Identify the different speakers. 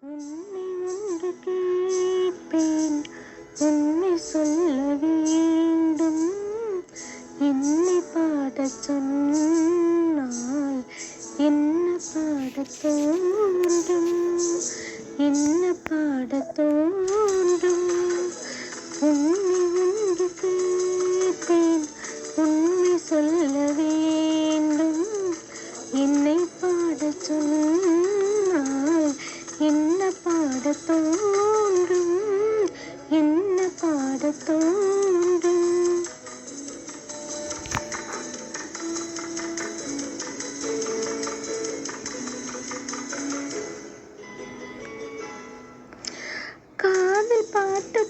Speaker 1: உன்னை ஒன்று கேட்பேன், உன்னை சொல்ல வேண்டும். என்னை பாடச் சொன்னால் என்ன பாடத் தோன்றும், என்ன பாடத் தோன்றும். உன்னை ஒன்று கேட்பேன், உன்னை சொல்ல வேண்டும். என்னை பாடச் சொன்னால் என்ன பாடத் தோன்றும், என்ன பாடத் தோன்றும். காதல் பாட்டு